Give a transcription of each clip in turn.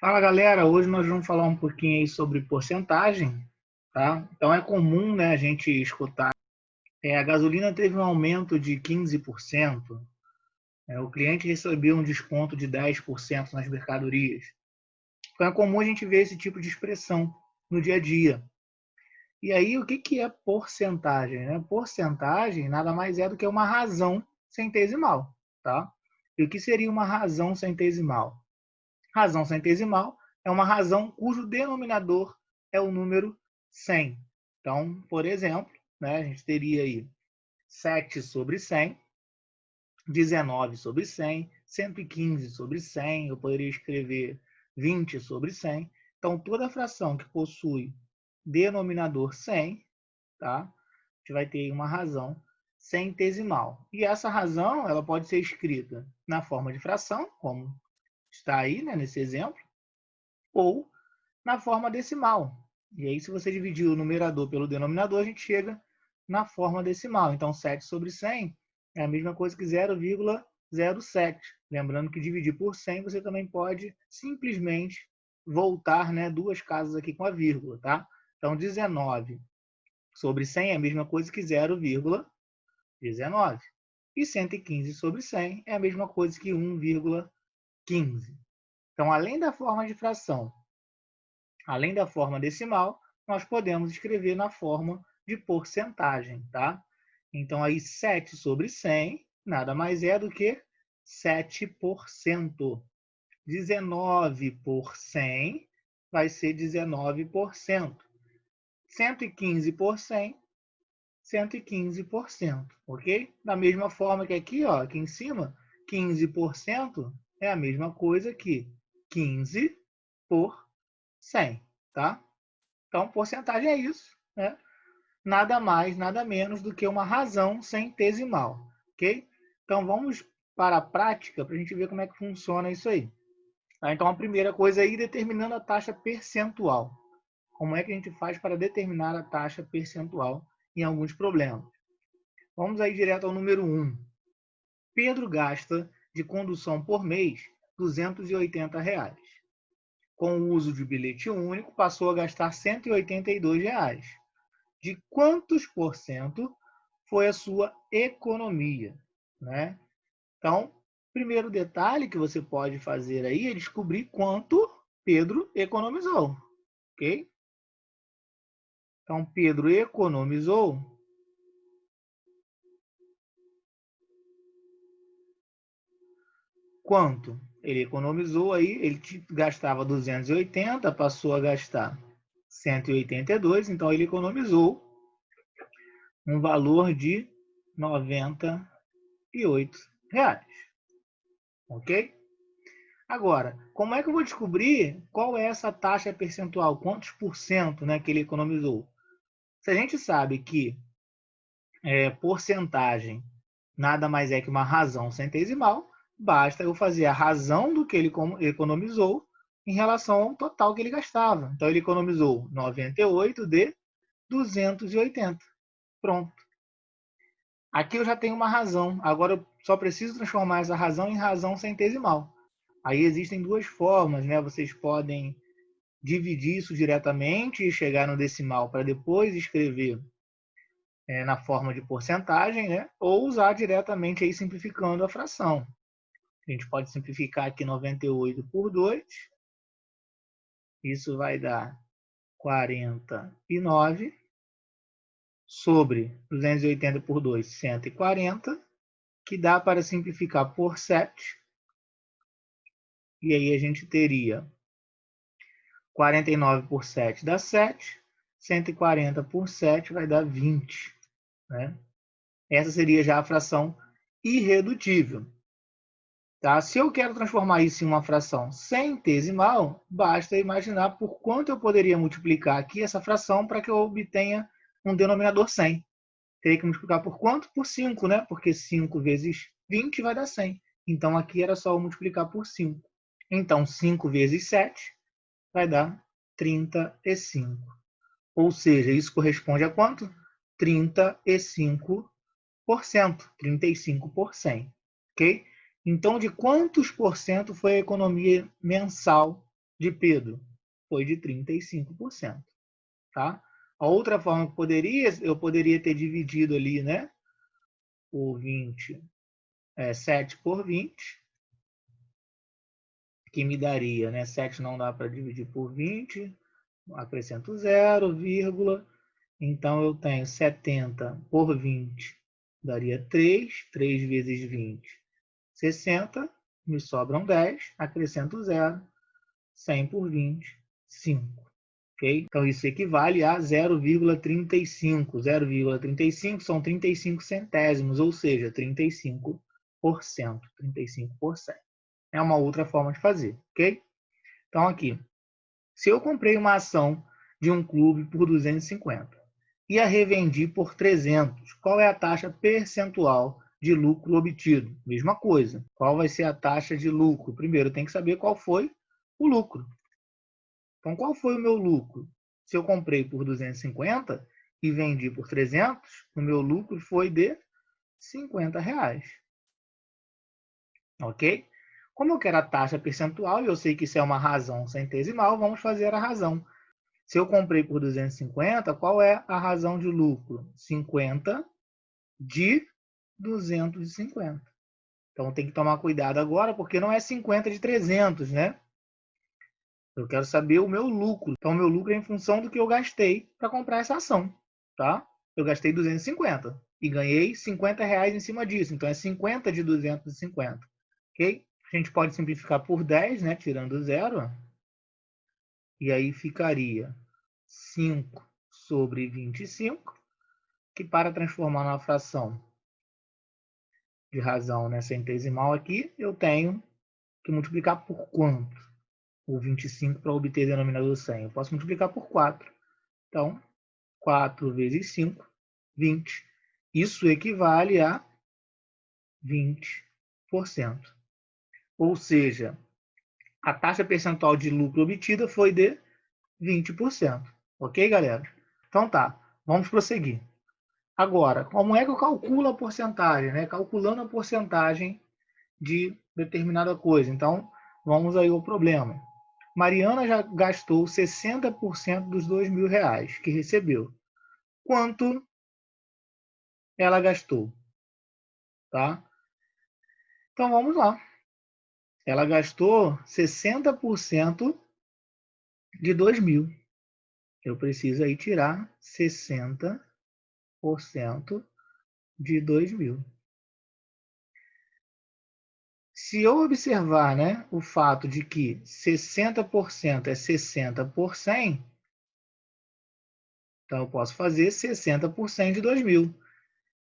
Fala galera, hoje nós vamos falar um pouquinho aí sobre porcentagem, tá? Então é comum, né, a gente escutar, a gasolina teve um aumento de 15%, o cliente recebeu um desconto de 10% nas mercadorias. Então é comum a gente ver esse tipo de expressão no dia a dia. E aí o que que é porcentagem, né? Porcentagem nada mais é do que uma razão centesimal, tá? E o que seria uma razão centesimal? Razão centesimal é uma razão cujo denominador é o número 100. Então, por exemplo, né, a gente teria aí 7 sobre 100, 19 sobre 100, 115 sobre 100, eu poderia escrever 20 sobre 100. Então, toda fração que possui denominador 100, tá? A gente vai ter uma razão centesimal. E essa razão ela pode ser escrita na forma de fração, como está aí, né, nesse exemplo, ou na forma decimal. E aí, se você dividir o numerador pelo denominador, a gente chega na forma decimal. Então, 7 sobre 100 é a mesma coisa que 0,07. Lembrando que dividir por 100, você também pode simplesmente voltar, né, duas casas aqui com a vírgula, tá? Então, 19 sobre 100 é a mesma coisa que 0,19. E 115 sobre 100 é a mesma coisa que 1,15. Então, além da forma de fração, além da forma decimal, nós podemos escrever na forma de porcentagem, tá? Então, aí 7 sobre 100 nada mais é do que 7%. 19 por 100 vai ser 19%. 115 por 100, 115%, ok? Da mesma forma que aqui, ó, aqui em cima, 15% é a mesma coisa que 15 por 100, tá? Então, porcentagem é isso, né? Nada mais, nada menos do que uma razão centesimal, ok? Então, vamos para a prática para a gente ver como é que funciona isso aí. Tá? Então, a primeira coisa aí, determinando a taxa percentual. Como é que a gente faz para determinar a taxa percentual em alguns problemas? Vamos aí direto ao número 1. Pedro gasta de condução por mês R$ 280. Com o uso de bilhete único, passou a gastar R$ 182. De quantos por cento foi a sua economia, né? Então, primeiro detalhe que você pode fazer aí é descobrir quanto Pedro economizou, ok? Então, Pedro economizou quanto? Ele economizou aí, ele gastava 280, passou a gastar 182, então ele economizou um valor de R$ 98, ok? Agora, como é que eu vou descobrir qual é essa taxa percentual? Quantos por cento, né, que ele economizou? Se a gente sabe que porcentagem nada mais é que uma razão centesimal, basta eu fazer a razão do que ele economizou em relação ao total que ele gastava. Então, ele economizou 98 de 280. Pronto. Aqui eu já tenho uma razão. Agora eu só preciso transformar essa razão em razão centesimal. Aí existem duas formas, né? Vocês podem dividir isso diretamente e chegar no decimal para depois escrever na forma de porcentagem, né? Ou usar diretamente aí simplificando a fração. A gente pode simplificar aqui 98 por 2. Isso vai dar 49 sobre 280 por 2, 140, que dá para simplificar por 7. E aí a gente teria 49 por 7 dá 7, 140 por 7 vai dar 20. Né? Essa seria já a fração irredutível. Tá? Se eu quero transformar isso em uma fração centesimal, basta imaginar por quanto eu poderia multiplicar aqui essa fração para que eu obtenha um denominador 100. Teria que multiplicar por quanto? Por 5, né? Porque 5 vezes 20 vai dar 100. Então, aqui era só eu multiplicar por 5. Então, 5 vezes 7 vai dar 35. Ou seja, isso corresponde a quanto? 35%. 35%. Ok? Então, de quantos por cento foi a economia mensal de Pedro foi de 35%, tá? A outra forma que eu poderia ter dividido ali, né, por 20, 7 por 20, que me daria, né, 7 não dá para dividir por 20, acrescento 0, vírgula, então eu tenho 70 por 20, daria 3, 3 vezes 20, 60, me sobram 10, acrescento 0, 100 por 20, 5. Okay? Então, isso equivale a 0,35. 0,35 são 35 centésimos, ou seja, 35%. 35%. É uma outra forma de fazer. Ok? Então, aqui, se eu comprei uma ação de um clube por 250 e a revendi por 300, qual é a taxa percentual de lucro obtido? Mesma coisa. Qual vai ser a taxa de lucro? Primeiro, tem que saber qual foi o lucro. Então, qual foi o meu lucro? Se eu comprei por 250 e vendi por 300, o meu lucro foi de 50 reais. Ok? Como eu quero a taxa percentual e eu sei que isso é uma razão centesimal, vamos fazer a razão. Se eu comprei por 250, qual é a razão de lucro? 50 de 250. Então tem que tomar cuidado agora, porque não é 50 de 300, né? Eu quero saber o meu lucro. Então, o meu lucro é em função do que eu gastei para comprar essa ação, tá? Eu gastei 250 e ganhei 50 reais em cima disso. Então, é 50 de 250, ok? A gente pode simplificar por 10, né? Tirando zero. E aí ficaria 5 sobre 25, que para transformar numa fração de razão, né, centesimal aqui, eu tenho que multiplicar por quanto? O 25 para obter o denominador 100. Eu posso multiplicar por 4. Então, 4 vezes 5, 20. Isso equivale a 20%. Ou seja, a taxa percentual de lucro obtida foi de 20%. Ok, galera? Então tá, vamos prosseguir. Agora, como é que eu calculo a porcentagem? Né? Calculando a porcentagem de determinada coisa. Então, vamos aí ao problema. Mariana já gastou 60% dos R$ 2.000 que recebeu. Quanto ela gastou? Tá? Então, vamos lá. Ela gastou 60% de 2.000. Eu preciso aí tirar 60% de 2.000. Se eu observar, né, o fato de que 60% é 60 por 100, então eu posso fazer 60% de 2.000.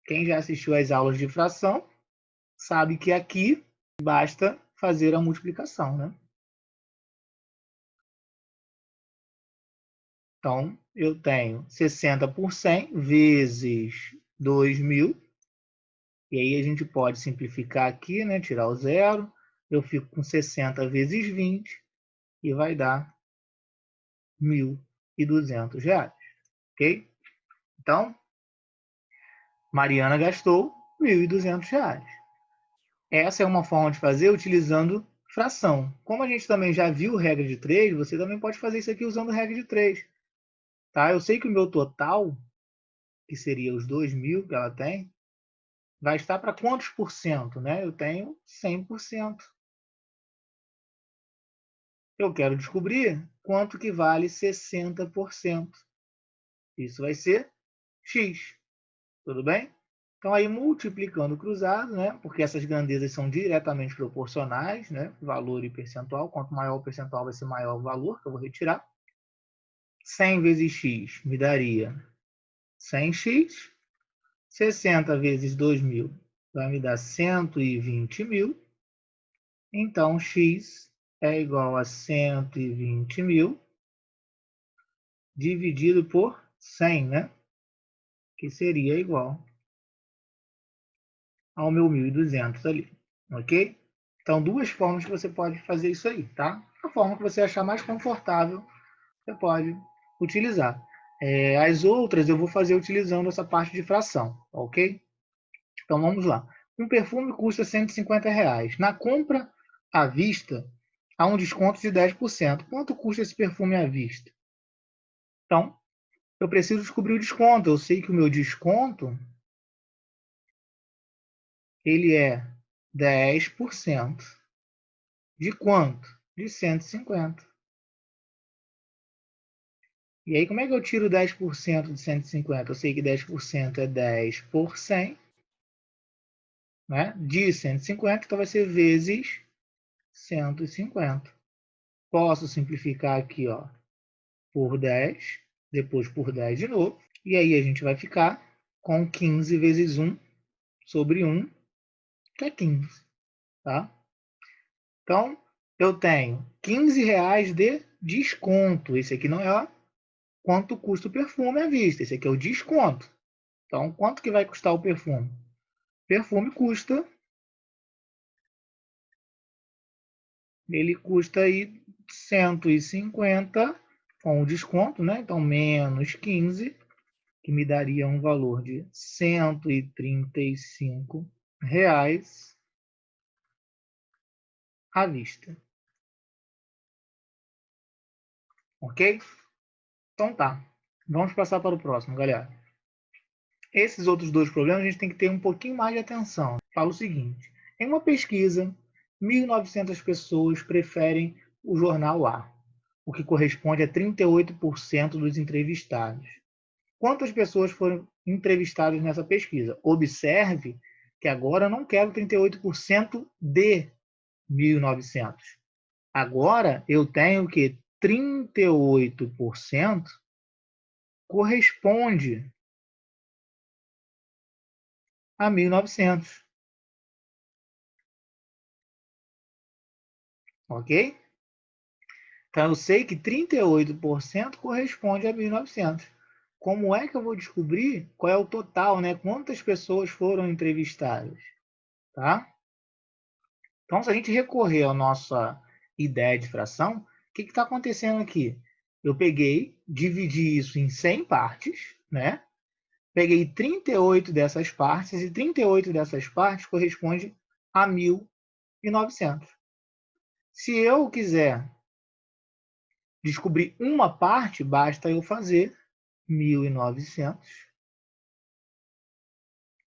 Quem já assistiu às aulas de fração sabe que aqui basta fazer a multiplicação, né? Então, eu tenho 60 por 100 vezes 2.000. E aí a gente pode simplificar aqui, né? Tirar o zero. Eu fico com 60 vezes 20 e vai dar R$ 1.200. Ok? Então, Mariana gastou R$ 1.200. Essa é uma forma de fazer utilizando fração. Como a gente também já viu regra de 3, você também pode fazer isso aqui usando regra de 3. Tá? Eu sei que o meu total, que seria os 2.000 que ela tem, vai estar para quantos por cento? Né? Eu tenho 100%. Eu quero descobrir quanto que vale 60%. Isso vai ser x. Tudo bem? Então, aí multiplicando cruzado, né? Porque essas grandezas são diretamente proporcionais, né? Valor e percentual. Quanto maior o percentual, vai ser maior o valor que eu vou retirar. 100 vezes x me daria 100x. 60 vezes 2.000 vai me dar 120.000. Então, x é igual a 120.000 dividido por 100, né? Que seria igual ao meu 1.200 ali, ok? Então, duas formas que você pode fazer isso aí, tá? A forma que você achar mais confortável, você pode utilizar. As outras eu vou fazer utilizando essa parte de fração, ok? Então, vamos lá. Um perfume custa R$ 150. Na compra à vista, a um desconto de 10%. Quanto custa esse perfume à vista? Então, eu preciso descobrir o desconto. Eu sei que o meu desconto ele é 10% de quanto? De 150. E aí, como é que eu tiro 10% de 150? Eu sei que 10% é 10 por 100, né? De 150, então vai ser vezes 150. Posso simplificar aqui, ó, por 10, depois por 10 de novo. E aí a gente vai ficar com 15 vezes 1 sobre 1, que é 15. Tá? Então, eu tenho R$ 15 de desconto. Esse aqui não é quanto custa o perfume à vista. Esse aqui é o desconto. Então, quanto que vai custar o perfume? O perfume custa, ele custa aí 150 com o desconto, né? Então, menos 15, que me daria um valor de R$ 135 à vista. Ok? Então tá. Vamos passar para o próximo, galera. Esses outros dois problemas a gente tem que ter um pouquinho mais de atenção. Fala o seguinte: em uma pesquisa, 1.900 pessoas preferem o jornal A, o que corresponde a 38% dos entrevistados. Quantas pessoas foram entrevistadas nessa pesquisa? Observe que agora eu não quero 38% de 1.900. Agora eu tenho que 38% corresponde a 1.900. Ok? Então, eu sei que 38% corresponde a 1.900. Como é que eu vou descobrir qual é o total, né? Quantas pessoas foram entrevistadas? Tá? Então, se a gente recorrer à nossa ideia de fração, o que está acontecendo aqui? Eu peguei, dividi isso em 100 partes, né? Peguei 38 dessas partes, e 38 dessas partes corresponde a 1.900. Se eu quiser descobrir uma parte, basta eu fazer 1.900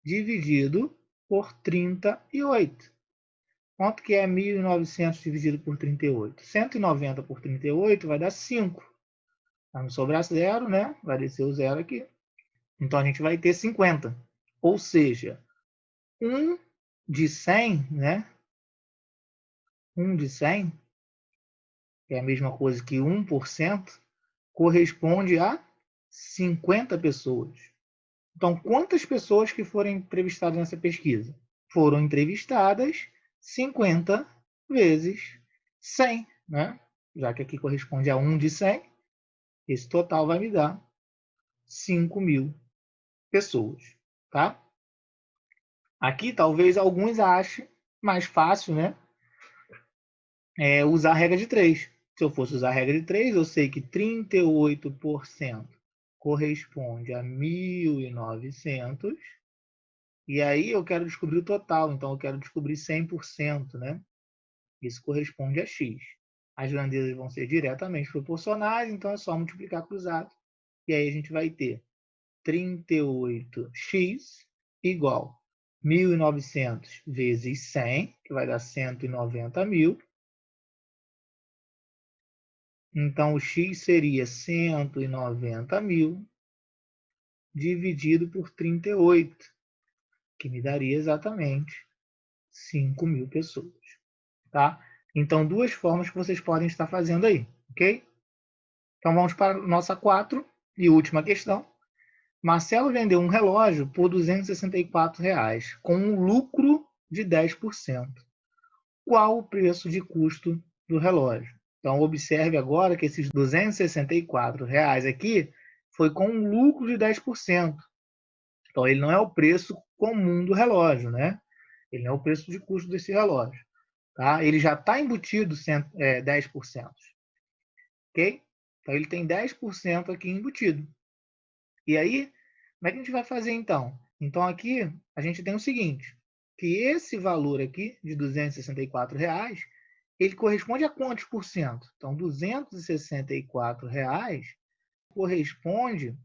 dividido por 38. Quanto que é 1.900 dividido por 38? 190 por 38 vai dar 5. Vai me sobrar zero, né? Vai descer o zero aqui. Então, a gente vai ter 50. Ou seja, 1 de 100, né? 1 de 100, que é a mesma coisa que 1%, corresponde a 50 pessoas. Então, quantas pessoas que foram entrevistadas nessa pesquisa? Foram entrevistadas 50 vezes 100, né? Já que aqui corresponde a 1 de 100, esse total vai me dar 5.000 pessoas, tá? Aqui talvez alguns achem mais fácil, né? Usar a regra de 3. Se eu fosse usar a regra de 3, eu sei que 38% corresponde a 1.900. E aí eu quero descobrir o total, então eu quero descobrir 100%, né? Isso corresponde a x. As grandezas vão ser diretamente proporcionais, então é só multiplicar cruzado. E aí a gente vai ter 38x igual 1.900 vezes 100, que vai dar 190.000. Então, o x seria 190.000 dividido por 38, que me daria exatamente 5.000 pessoas. Tá? Então, duas formas que vocês podem estar fazendo aí, ok? Então, vamos para a nossa 4 e última questão. Marcelo vendeu um relógio por R$ 264, com um lucro de 10%. Qual o preço de custo do relógio? Então, observe agora que esses R$ 264 aqui foi com um lucro de 10%. Então, ele não é o preço comum do relógio, né? Ele não é o preço de custo desse relógio. Tá? Ele já está embutido 10%. Ok? Então, ele tem 10% aqui embutido. E aí, como é que a gente vai fazer então? Então, aqui a gente tem o seguinte, que esse valor aqui de R$ 264 ele corresponde a quantos por cento? Então, R$ 264 corresponde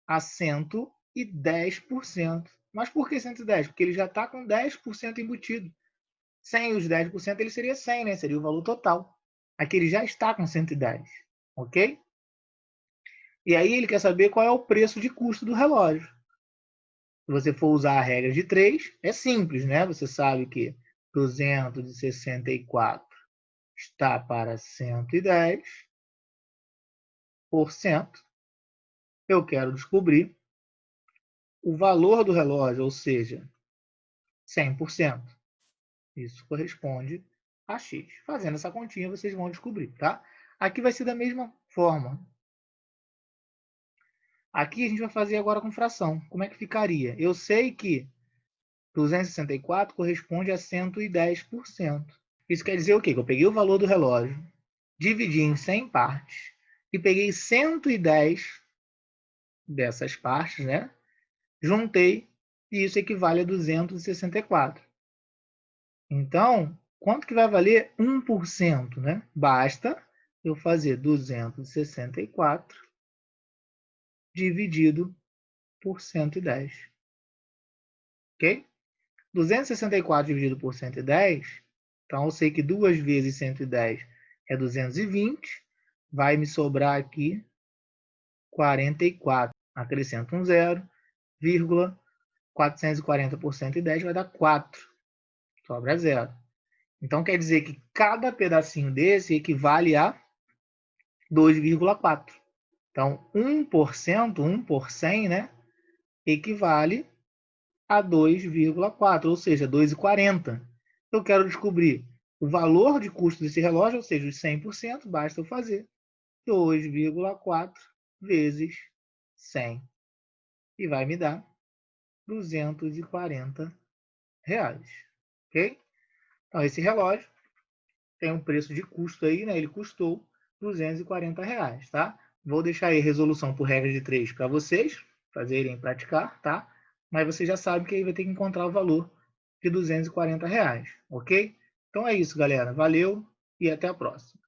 a 110%. Mas por que 110? Porque ele já está com 10% embutido. Sem os 10%, ele seria 100, né? Seria o valor total. Aqui ele já está com 110, ok? E aí ele quer saber qual é o preço de custo do relógio. Se você for usar a regra de 3, é simples, né? Você sabe que 264 está para 110%. Eu quero descobrir o valor do relógio, ou seja, 100%. Isso corresponde a X. Fazendo essa continha, vocês vão descobrir, tá? Aqui vai ser da mesma forma. Aqui a gente vai fazer agora com fração. Como é que ficaria? Eu sei que 264 corresponde a 110%. Isso quer dizer o quê? Que eu peguei o valor do relógio, dividi em 100 partes e peguei 110 dessas partes, né? Juntei e isso equivale a 264. Então, quanto que vai valer 1%, né? Basta eu fazer 264 dividido por 110. Ok? 264 dividido por 110, então eu sei que 2 vezes 110 é 220, vai me sobrar aqui 44. Acrescento um zero, vírgula, 440 por 110 vai dar 4. Sobra zero. Então quer dizer que cada pedacinho desse equivale a 2,4. Então 1%, 1 por 100, né, equivale a 2,4, ou seja, 2,40. Eu quero descobrir o valor de custo desse relógio, ou seja, os 100%, basta eu fazer 2,4 vezes 100. E vai me dar R$ 240. Ok? Então, esse relógio tem um preço de custo aí, né? Ele custou R$ 240, tá? Vou deixar aí a resolução por regra de 3 para vocês fazerem praticar, tá? Mas você já sabe que aí vai ter que encontrar o valor de R$ 240, ok? Então é isso, galera. Valeu e até a próxima.